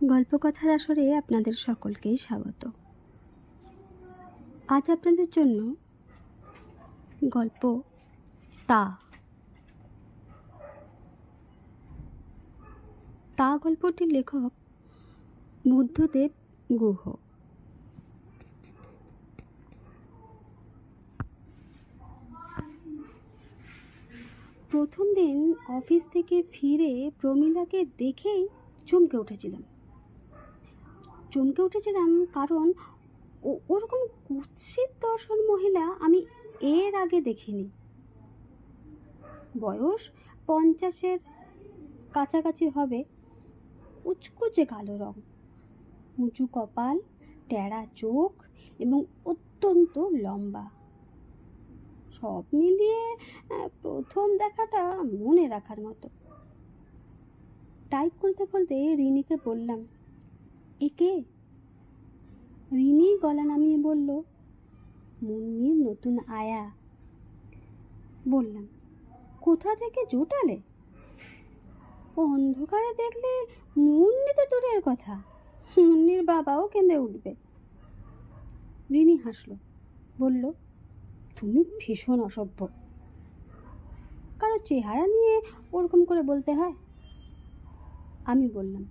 গল্পকথার আসরে আপনাদের সকলকেই স্বাগত। আজ আপনাদের জন্য গল্প তা তা গল্পটির লেখক বুদ্ধদেব গুহ। প্রথম দিন অফিস থেকে ফিরে প্রমীলাকে দেখেই চমকে উঠেছিলাম কারণ ওরকম কুৎসিত দর্শন মহিলা আমি এর আগে দেখিনি। বয়স 50-এর কাছাকাছি হবে, কুচকুচে কালো রং, উঁচু কপাল, টেরা চোখ এবং অত্যন্ত লম্বা। সব মিলিয়ে প্রথম দেখাটা মনে রাখার মতো। টাইপ খুলতে খুলতে রিনিকে বললাম, একে? রিনি গলা নামিয়ে বলল, মুন্নির নতুন আয়া। বললাম, কোথা থেকে জোটালে? অন্ধকারে দেখলে মুন্নি তো দূরের কথা, মুন্নির বাবাও কেঁদে উঠবে। রিনি হাসলো, বলল, তুমি ভীষণ অসভ্য। কারো চেহারা নিয়ে ওরকম করে বলতে হয়? আমি বললাম,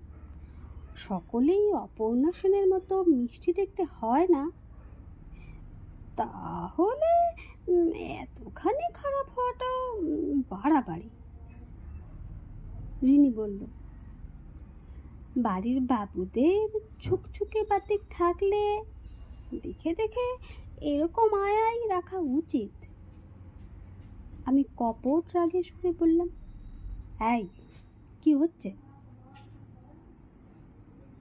সকলেই অপর্ণা সেনের মতো মিষ্টি দেখতে হয় না, তাহলে এতখানি খারাপ হওয়াটাও বাড়াবাড়ি। রিনি বলল, বাড়ির বাবুদের ছুকছুকে বাতিক থাকলে দেখে দেখে এরকম আয়াই রাখা উচিত। আমি কপট রাগে সুরে বললাম, এই কি হচ্ছে?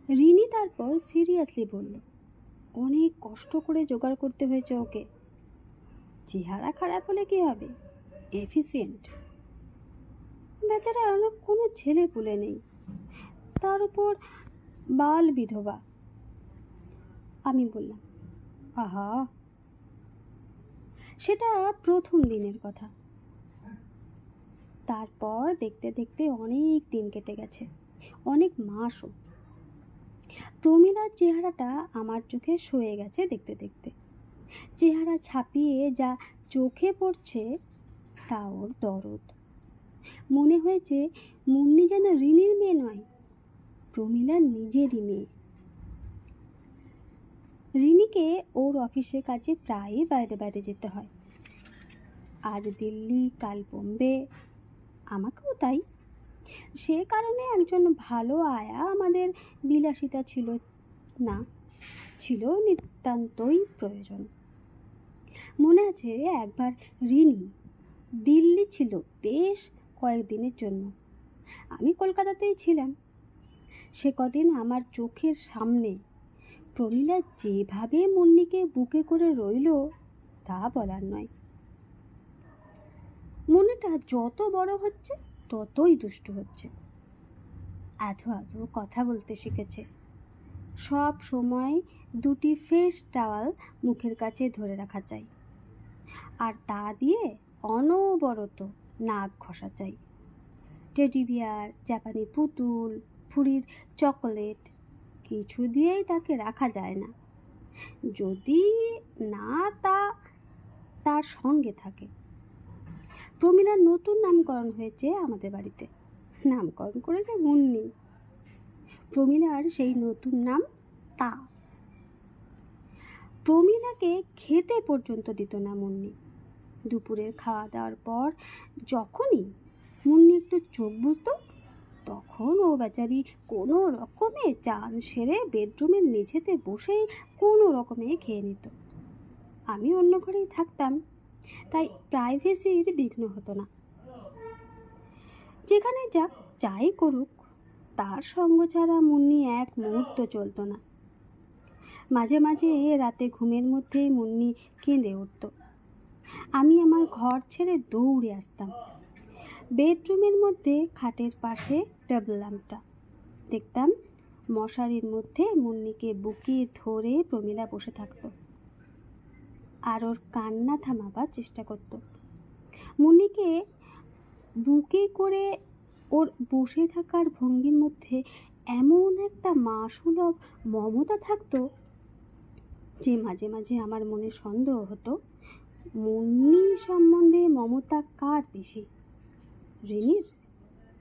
রিনি তারপর সিরিয়াসলি বলল, অনেক কষ্ট করে জোগাড় করতে হয়েছে ওকে। চেহারা খারাপ হলে কি হবে, এফিসিয়েন্ট। বেচারা কোনো ছেলে পুলে নেই, তার উপর বাল বিধবা। আমি বললাম, আহা, সেটা প্রথম দিনের কথা। তারপর দেখতে দেখতে অনেক দিন কেটে গেছে, অনেক মাসও। প্রমীলার চেহারাটা আমার চোখে সয়ে গেছে দেখতে দেখতে। চেহারা ছাপিয়ে যা চোখে পড়ছে তা ওর দরদ। মনে হয়েছে মুন্নি যেন রিনির মেয়ে নয়, প্রমীলার নিজেরই মেয়ে। রিনিকে ওর অফিসের কাজে প্রায়ই বাইরে বাইরে যেতে হয়, আজ দিল্লি, কাল বোম্বে, আমাকেও তাই। সে কারণে একজন ভালো আয়া আমাদের বিলাসিতা ছিল না, ছিল নিতান্তই প্রয়োজন। মনে আছে একবার রিনি দিল্লি ছিল বেশ কয়েকদিনের জন্য, আমি কলকাতাতেই ছিলাম। সে কদিন আমার চোখের সামনে প্রমীলা যেভাবে মুন্নিকে বুকে করে রইল তা বলার নয়। মনেটা যত বড় হচ্ছে ততই দুষ্টু হচ্ছে। আধো আধো কথা বলতে শিখেছে। সব সময় দুটি ফেস টাওয়াল মুখের কাছে ধরে রাখা চাই, আর তা দিয়ে অনবরত নাক ঘষা চাই। টেডি বিয়ার, জাপানি পুতুল, ফুরির চকোলেট কিছু দিয়েই তাকে রাখা যায় না, যদি না তার সঙ্গে থাকে। প্রমীলার নতুন নামকরণ হয়েছে আমাদের বাড়িতে, নামকরণ করেছে মুন্নি। প্রমীলার সেই নতুন নাম তা। প্রমীলাকে খেতে পর্যন্ত দিত না মুন্নি। দুপুরের খাওয়া দাওয়ার পর যখনই মুন্নি একটু চোখ বুঝত, তখন ও বেচারি কোনো রকমে চান সেরে বেডরুমের মেঝেতে বসেই কোনো রকমে খেয়ে নিত। আমি অন্য ঘরেই থাকতাম, তাই প্রাইভেসির বিঘ্ন হতো না। যেখানে যাই করুক, তার সঙ্গ ছাড়া মুন্নি এক মুহূর্ত চলত না। মাঝে মাঝে রাতে ঘুমের মধ্যেই মুন্নি কেঁদে উঠত। আমি আমার ঘর ছেড়ে দৌড়ে আসতাম। বেডরুমের মধ্যে খাটের পাশে টেবিল ল্যাম্পটা দেখতাম, মশারির মধ্যে মুন্নিকে বুকে ধরে প্রমীলা বসে থাকত আর ওর কান্না থামাবার চেষ্টা করত। মুন্নিকে বুকে করে ওর বসে থাকার ভঙ্গির মধ্যে এমন একটা মাসুলভ মমতা থাকতো যে মাঝে মাঝে আমার মনে সন্দেহ হতো, মুন্নি সম্বন্ধে মমতা কার বেশি, রিনির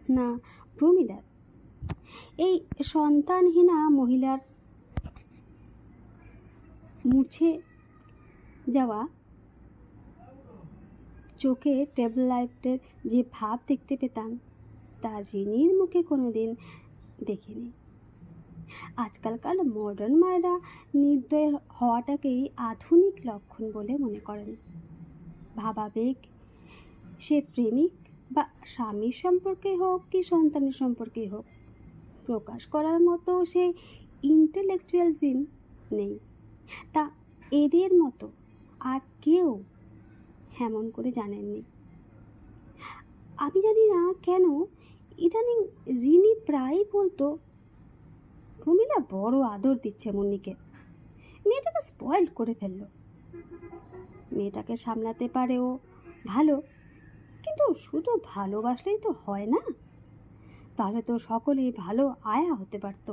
না প্রমীলার? এই সন্তানহীনা মহিলার মুছে যাওয়া চোখে টেবল লাইটের যে ভাব দেখতে পেতাম তা রিনির মুখে কোনোদিন দেখিনি। আজকালকার মডার্ন মায়েরা নির্দয় হওয়াটাকেই আধুনিক লক্ষণ বলে মনে করেন। ভাবাবেগ সে প্রেমিক বা স্বামীর সম্পর্কে হোক কি সন্তানের সম্পর্কে হোক, প্রকাশ করার মতো সে ইন্টেলেকচুয়ালিজম নেই। তা এদের মতো আর কেউ এমন করে জানেননি। আমি জানি না কেন ইদানিং রিনি প্রায় বলতো, প্রমীলা বড় আদর দিচ্ছে মুন্নিকে, মেয়েটাকে স্পয়েল করে ফেললো। মেয়েটাকে সামলাতে পারেও ভালো, কিন্তু শুধু ভালোবাসলেই তো হয় না, তাহলে তো সকলেই ভালো আয়া হতে পারত।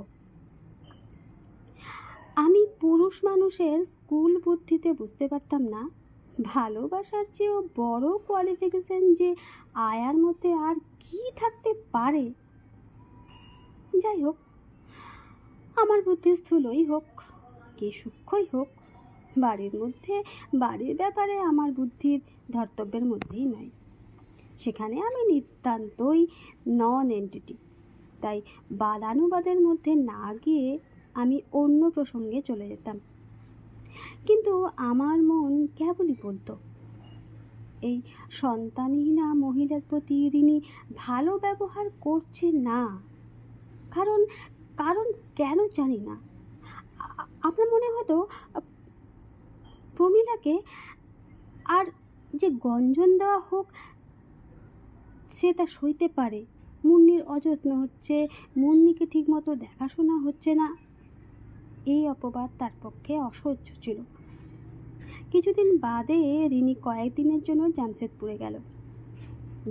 আমি পুরুষ মানুষের স্কুল বুদ্ধিতে বুঝতে পারতাম না ভালোবাসার চেয়েও বড় কোয়ালিফিকেশন যে আয়ার মধ্যে আর কি থাকতে পারে। যাই হোক, আমার বুদ্ধি স্থূলই হোক কি সূক্ষ্মই হোক, বাড়ির ব্যাপারে আমার বুদ্ধির ধর্তব্যের মধ্যেই নয়। সেখানে আমি নিতান্তই নন এন্টিটি। তাই বাদানুবাদের মধ্যে না গিয়ে আমি অন্য প্রসঙ্গে চলে যেতাম। কিন্তু আমার মন কেবলই বলতো, এই সন্তানহীনা মহিলার প্রতি রিনি ভালো ব্যবহার করছে না। কারণ কেন জানি না, আপনার মনে হতো প্রমীলাকে আর যে গঞ্জন দেওয়া হোক সে তা সইতে পারে। মুন্নির অযত্ন হচ্ছে, মুন্নিকে ঠিকমতো দেখাশোনা হচ্ছে না, এই অপবাদ তার পক্ষে অসহ্য ছিল। কিছুদিন বাদে রিনি কয়েকদিনের জন্য জামশেদপুরে গেল।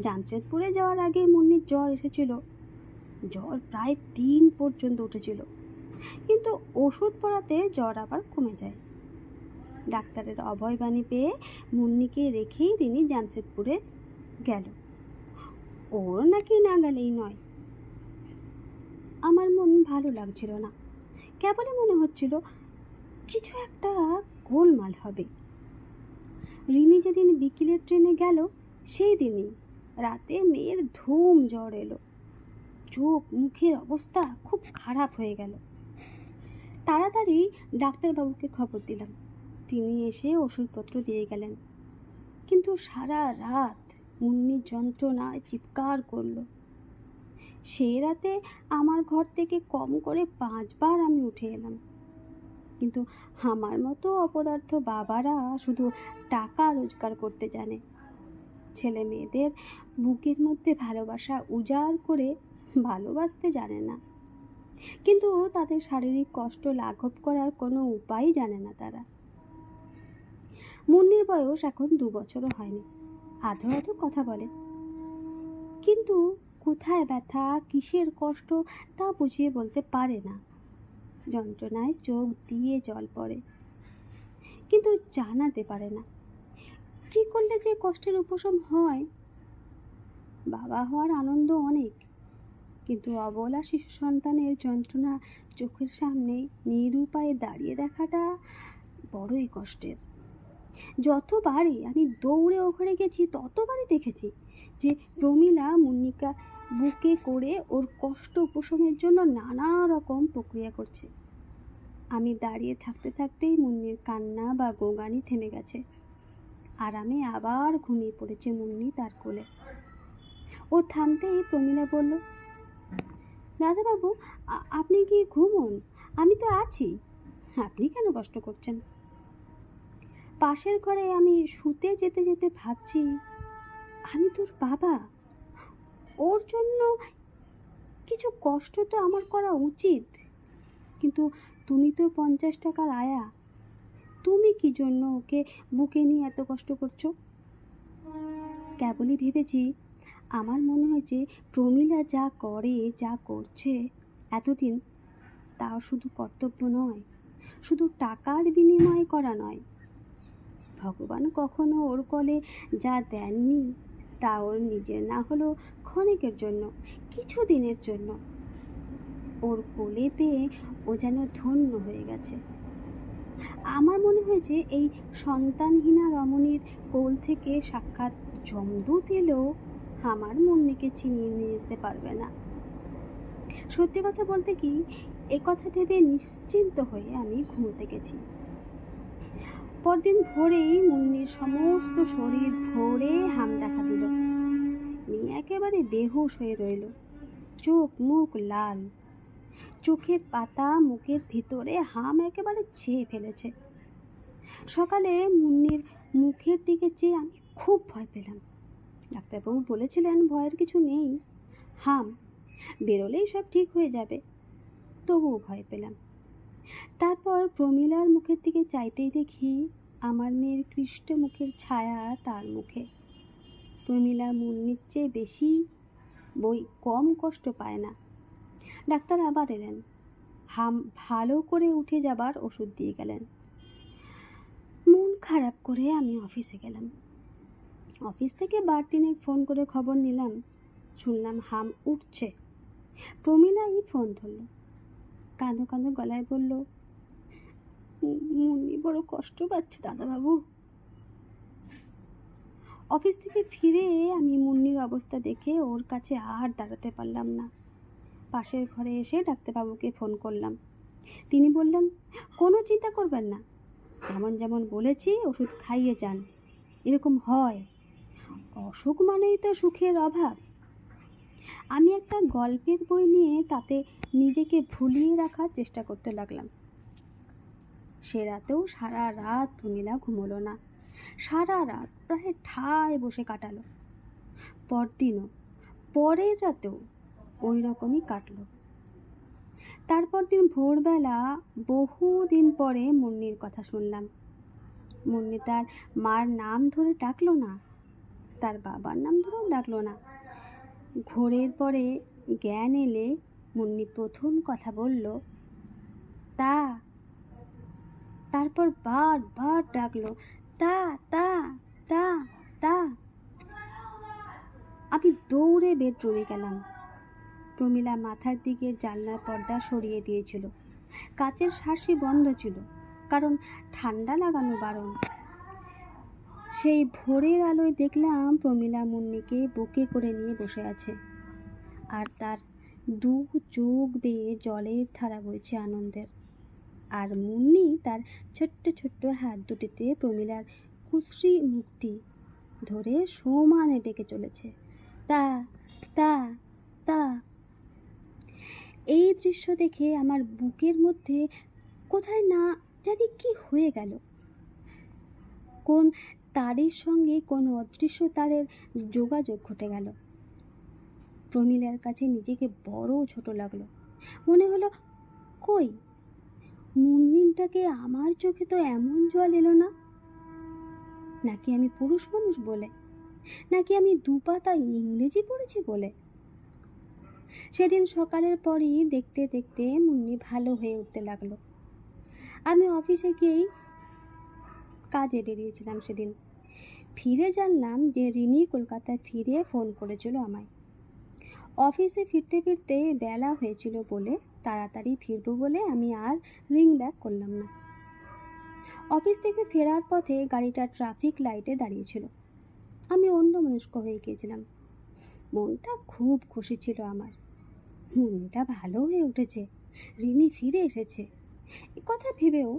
জামশেদপুরে যাওয়ার আগে মুন্নির জ্বর এসেছিল। জ্বর প্রায় 3 পর্যন্ত উঠেছিল, কিন্তু ওষুধ পড়াতে জ্বর আবার কমে যায়। ডাক্তারের অভয়বাণী পেয়ে মুন্নিকে রেখেই রিনি জামশেদপুরে গেল। ওর নাকি না গেলেই নয়। আমার মন ভালো লাগছিল না, কেবলই মনে হচ্ছিল কিছু একটা গোলমাল হবে। রিনি যেদিন বিকেলের ট্রেনে গেল সেই দিনই রাতে মেয়ের ধুম জ্বর এলো। চোখ মুখের অবস্থা খুব খারাপ হয়ে গেল। তাড়াতাড়ি ডাক্তারবাবুকে খবর দিলাম। তিনি এসে ওষুধপত্র দিয়ে গেলেন। কিন্তু সারা রাত মুন্নির যন্ত্রণায় চিৎকার করলো। সেই রাতে আমার ঘর থেকে কম করে 5 বার আমি উঠে এলাম। কিন্তু আমার মতো অপদার্থ বাবারা শুধু টাকা রোজগার করতে জানে, ছেলে মেয়েদের বুকের মধ্যে ভালোবাসা উজাড় করে ভালোবাসতে জানে না। কিন্তু তাদের শারীরিক কষ্ট লাঘব করার কোনো উপায় জানে না তারা। মুন্নির বয়স এখন 2 বছরও হয়নি। আধো আধো কথা বলে, কিন্তু কোথায় ব্যথা কিসের কষ্ট তা বুঝিয়ে বলতে পারে না। যন্ত্রণায় চোখ দিয়ে জল পড়ে, কিন্তু জানাতে পারে না। কি করলে যে কষ্টের উপশম হয়? বাবা হওয়ার আনন্দ অনেক, কিন্তু অবলা শিশু সন্তানের যন্ত্রণা চোখের সামনে নিরুপায়ে দাঁড়িয়ে দেখাটা বড়ই কষ্টের। যতবারই আমি দৌড়ে ওখানে গেছি ততবারই দেখেছি যে প্রমীলা মুন্নিকা বুকে করে ওর কষ্ট উপশমের জন্য নানা রকম প্রক্রিয়া করছে। আমি দাঁড়িয়ে থাকতে থাকতেই মুন্নির কান্না বা গোগানি থেমে গেছে, আর আমি আবার ঘুমিয়ে পড়েছে মুন্নি তার কোলে। ও থামতেই প্রমীলা বলল, দাদাবাবু আপনি কি ঘুমোন, আমি তো আছি, আপনি কেন কষ্ট করছেন? পাশের ঘরে আমি শুতে যেতে যেতে ভাবছি, আমি তোর বাবা, ওর জন্য কিছু কষ্ট তো আমার করা উচিত। কিন্তু তুমি তো 50 টাকার আয়া, তুমি কি জন্য ওকে বুকে নিয়ে এত কষ্ট করছো? কেবলই ভেবেছি আমার মনে হয়েছে প্রমীলা যা করে, যা করছে এতদিন, তা শুধু কর্তব্য নয়, শুধু টাকার বিনিময়ে করা নয়। ভগবান কখনো ওর কোলে যা দেননি তা ওর নিজের না হলেও ক্ষণিকের জন্য, কিছু দিনের জন্য ওর কোলে পেয়ে ও যেন ধন্য হয়ে গেছে। আমার মনে হয়েছে এই সন্তানহীনা রমণীর কোল থেকে সাক্ষাৎ যমদূত এলেও আমার মুন্নিকে চিনিয়ে নিয়ে যেতে পারবে না। সত্যি কথা বলতে কি, একথা ভেবে নিশ্চিন্ত হয়ে আমি ঘুমোতে গেছি। পরদিন ভোরেই মুন্নির সমস্ত শরীর ভরে হাম দেখা দিল। মেয়ে একেবারে বেহুশ হয়ে রইল, চোখ মুখ লাল, চোখের পাতা মুখের ভিতরে হাম একেবারে ছেয়ে ফেলেছে। সকালে মুন্নির মুখের দিকে চেয়ে আমি খুব ভয় পেলাম। ডাক্তারবাবু বলেছিলেন ভয়ের কিছু নেই, হাম বেরোলেই সব ঠিক হয়ে যাবে, তবুও ভয় পেলাম। তারপর প্রমীলার মুখের দিকে চাইতেই দেখি আমার মেয়ের ক্লিষ্ট মুখের ছায়া তার মুখে। প্রমীলা মুন্নির চেয়ে বেশি কম কষ্ট পায় না। ডাক্তার আবার এলেন, হাম ভালো করে উঠে যাবার ওষুধ দিয়ে গেলেন। মন খারাপ করে আমি অফিসে গেলাম। অফিস থেকে বারদিনে ফোন করে খবর নিলাম, শুনলাম হাম উঠছে। প্রমীলাই ফোন ধরল, কাঁদো কাঁদো গলায় বলল, মুন্নি বড় কষ্ট পাচ্ছে দাদাবাবু। অফিস থেকে ফিরে আমি মুন্নির অবস্থা দেখে ওর কাছে আর দাঁড়াতে পারলাম না। পাশের ঘরে এসে ডাক্তারবাবুকে ফোন করলাম। তিনি বললেন, কোনো চিন্তা করবেন না, যেমন যেমন বলেছি ওষুধ খাইয়ে যান, এরকম হয়, অসুখ মানেই তো সুখের অভাব। আমি একটা গল্পের বই নিয়ে তাতে নিজেকে ভুলিয়ে রাখার চেষ্টা করতে লাগলাম। সে রাতেও সারা রাত প্রমীলা ঘুমোলো না, সারা রাত প্রায় ঠায় বসে কাটালো। পরদিনও, পরের রাতেও ওই রকমই কাটলো। তারপর দিন ভোরবেলা বহুদিন পরে মুন্নির কথা শুনলাম। মুন্নি তার মার নাম ধরে ডাকলো না, তার বাবার নাম ধরেও ডাকলো না। ঘোরের পরে জ্ঞান এলে মুন্নি প্রথম কথা বলল, তা। তারপর বারবার ডাকলো, তা তা তা তা। আমি দৌড়ে বেডরুমে গেলাম। প্রমীলা মাথার দিকে জানলার পর্দা সরিয়ে দিয়েছিল, কাচের শাঁসি বন্ধ ছিল, কারণ ঠান্ডা লাগানো বারণ। সেই ভোরের আলোয় দেখলাম প্রমীলা মুন্নিকে বুকে করে নিয়ে বসে আছে, আর তার দু চোখ বেয়ে জলের ধারা বইছে আনন্দের। আর মুন্নি তার ছোট্ট ছোট্ট হাত দুটিতে প্রমীলার কুশ্রী মুখটি ধরে সমানে ডেকে চলেছে, তা তা তা। এই দৃশ্য দেখে আমার বুকের মধ্যে কোথায় না জানি কি হয়ে গেল। কোন তারের সঙ্গে কোন অদৃশ্য তারের যোগাযোগ ঘটে গেল। প্রমীলার কাছে নিজেকে বড় ছোট লাগলো। মনে হলো, কই, মুন্নিটাকে আমার চোখে তো এমন জল এলো না। নাকি আমি পুরুষ মানুষ বলে, নাকি আমি দুপাতা ইংরেজি পড়েছি বলে। সেদিন সকালের পরই দেখতে দেখতে মুন্নি ভালো হয়ে উঠতে লাগলো। আমি অফিসে গিয়েই কাজে বেরিয়েছিলাম সেদিন। ফিরে জানলাম যে রিনি কলকাতায় ফিরে ফোন করেছিল আমায়। অফিসে ফিরতে ফিরতে বেলা হয়েছিল বলে তাড়াতাড়ি ফিরবো বলে আমি আর রিং ব্যাক করলাম না। অফিস থেকে ফেরার পথে গাড়িটা ট্রাফিক লাইটে দাঁড়িয়েছিল। আমি অন্যমনস্ক হয়ে গিয়েছিলাম। মনটা খুব খুশি ছিল আমার। মুন্নিটা ভালো হয়ে উঠেছে, রিনি ফিরে এসেছে, এ কথা ভেবেও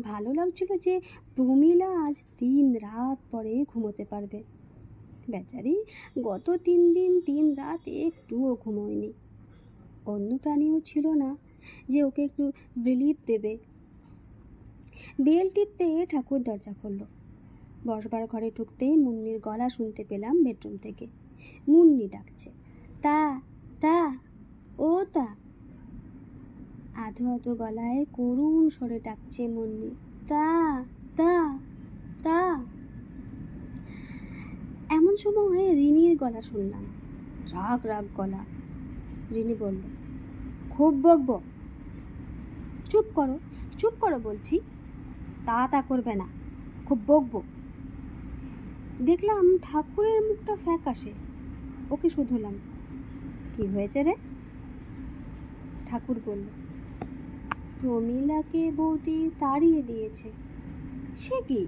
ভালো লাগছিল যে প্রমীলা আজ 3 রাত পরে ঘুমোতে পারবে। বেচারি গত 3 দিন 3 রাত একটুও ঘুমোয়নি। অন্য প্রাণীও ছিল না যে ওকে একটু রিলিফ দেবে। বেল টিপতে ঠাকুর দরজা খুললো। বসবার ঘরে ঢুকতেই মুন্নির গলা শুনতে পেলাম বেডরুম থেকে। মুন্নি ডাকছে, তা তা, ও তা। আধো আধো গলায় করুণ স্বরে ডাকছে মুন্নি, তা তা তা। এমন সময় রিনির গলা শুনলাম। রাগ রাগ গলা। রিনি বলল, খুব বকবো? চুপ করো বলছি। তা করবে না, খুব বকবো। দেখলাম ঠাকুরের মুখটা ফ্যাকাশে। ওকে শুধলাম, কি হয়েছে রে? ঠাকুর বলল, প্রমীলাকে বৌদি তাড়িয়ে দিয়েছে। সে কি?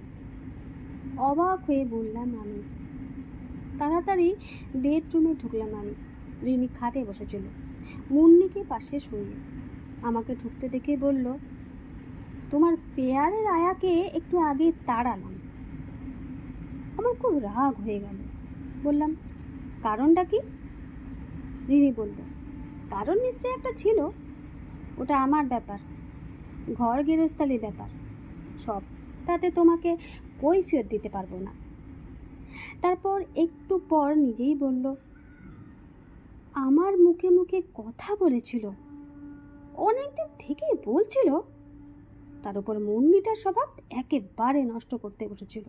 অবাক হয়ে বললাম আমি। তাড়াতাড়ি বেডরুমে ঢুকলাম আমি। রিনি খাটে বসেছিল, মুন্নিকে পাশে শুয়ে। আমাকে ঢুকতে দেখে বলল, তোমার পেয়ারের আয়াকে একটু আগে তাড়ালাম। আমার খুব রাগ হয়ে গেল। বললাম, কারণটা কি? রিনি বলল, কারণ নিশ্চয় একটা ছিল। ওটা আমার ব্যাপার, ঘর গেরস্তালির ব্যাপার সব। তাতে তোমাকে কৈফিয়ত দিতে পারবো না। তারপর একটু পর নিজেই বলল, আমার মুখে মুখে কথা বলেছিল, অনেকদিন থেকেই বলছিল। তার উপর মুন্নিটার স্বভাব একেবারে নষ্ট করতে বসেছিল।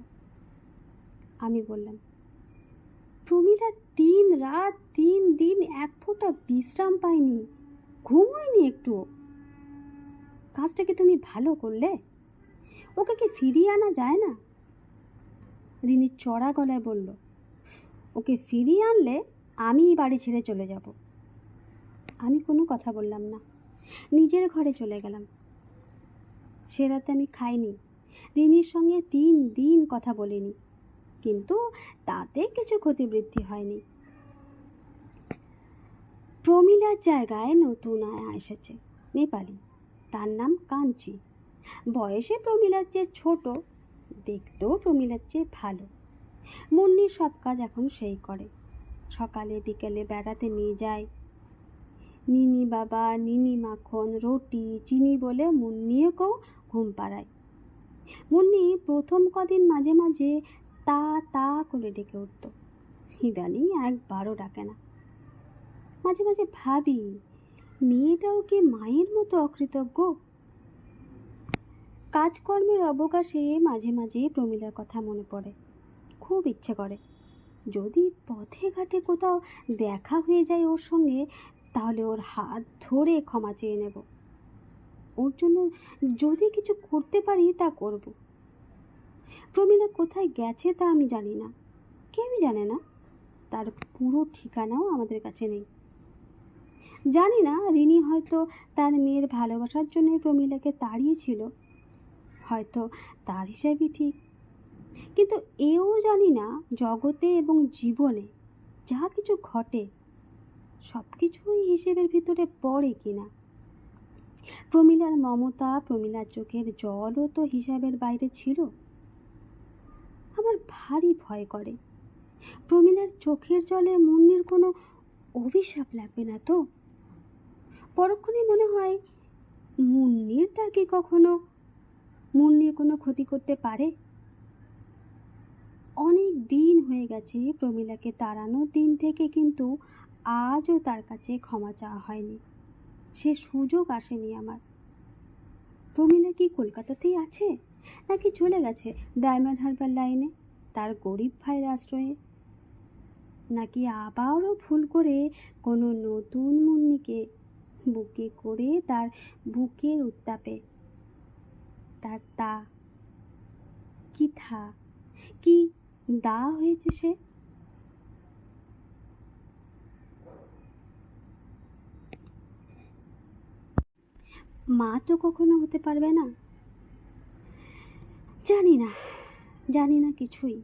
আমি বললাম, প্রমীলা 3 রাত 3 দিন এক ফোঁটা বিশ্রাম পায়নি, ঘুমোয়নি একটুও। কাজটা কি তুমি ভালো করলে? ওকে কি ফিরিয়ে আনা যায় না? রিনি চড়া গলায় বলল, ওকে ফিরিয়ে আনলে আমি বাড়ি ছেড়ে চলে যাব। আমি কোনো কথা বললাম না, নিজের ঘরে চলে গেলাম। সে রাতে আমি খাইনি, রিনির সঙ্গে 3 দিন কথা বলিনি, কিন্তু তাতে কিছু ক্ষতিবৃদ্ধি হয়নি। প্রমীলার জায়গায় নতুন আয়া এসেছে, নেপালি। তার নাম কাঞ্চি। বয়সে প্রমীলার চেয়ে ছোট, দেখতেও প্রমীলার চেয়ে ভালো। মুন্নির সব কাজ এখন সেই করে। সকালে বিকেলে বেড়াতে নিয়ে যায়। নিনি বাবা, নিনি মাখন, রুটি, চিনি বলে মুন্নিকেও ঘুম পাড়ায়। মুন্নি প্রথম কদিন মাঝে মাঝে তা তা করে ডেকে উঠত, ইদানিং একবারও ডাকে না। মাঝে মাঝে ভাবি, মেয়েটাও কি মায়ের মতো অকৃতজ্ঞ? কাজকর্মের অবকাশে মাঝে মাঝে প্রমীলার কথা মনে পড়ে, খুব ইচ্ছে করে যদি পথে ঘাটে কোথাও দেখা হয়ে যায় ওর সঙ্গে, তাহলে ওর হাত ধরে ক্ষমা চেয়ে নেব। ওর জন্য যদি কিছু করতে পারি তা করব। প্রমীলা কোথায় গেছে তা আমি জানি না, কেউই জানে না। তার পুরো ঠিকানাও আমাদের কাছে নেই। জানি না, রিনি হয়তো তার মেয়ের ভালোবাসার জন্য প্রমীলাকে তাড়িয়েছিল, হয়তো তার হিসাবই ঠিক। কিন্তু এও জানি না, জগতে এবং জীবনে যা কিছু ঘটে সব কিছুই হিসেবের ভিতরে পড়ে কিনা। প্রমীলার মমতা, প্রমীলার চোখের জলও তো হিসাবের বাইরে ছিল। আমার ভারী ভয় করে, প্রমীলার চোখের জলে মুন্নির কোনো অভিশাপ লাগবে না তো? পরক্ষণে মনে হয়, মুন্নির তাকে কখনো মুন্নির কোনো ক্ষতি করতে পারে? অনেক দিন হয়ে গেছে প্রমীলাকে তাড়ানোর দিন থেকে, কিন্তু আজও তার কাছে ক্ষমা চাওয়া হয়নি। সে সুযোগ আসেনি আমার। প্রমীলা কি কলকাতাতেই আছে, নাকি চলে গেছে ডায়মন্ড হারবার লাইনে তার গরিব ভাইয়ের আশ্রয়ে? নাকি আবারও ভুল করে কোনো নতুন মুন্নিকে বুকে করে তার বুকের উত্তাপে তার তা কি থা কি দা হয়েছে সে? মা তো কখনো হতে পারবে না। জানি না কিছুই।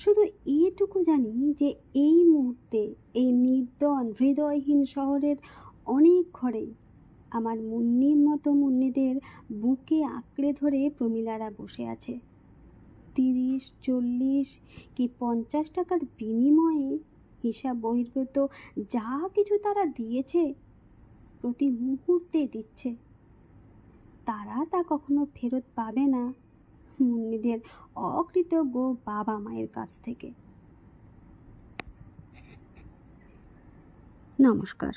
শুধু এইটুকু জানি যে এই মুহূর্তে এই নির্জন হৃদয়হীন শহরের অনেক ঘরেই আমার মুন্নির মতো মুন্নিদের বুকে আঁকড়ে ধরে প্রমীলারা বসে আছে। 30, 40 কি 50 টাকার বিনিময়ে হিসাব বহির্ভূত যা কিছু তারা দিয়েছে, প্রতি মুহূর্তে দিচ্ছে। তারা তা কখনো ফেরত পাবে না মুন্নিদের অকৃতজ্ঞ বাবা মায়ের কাছ থেকে। নমস্কার।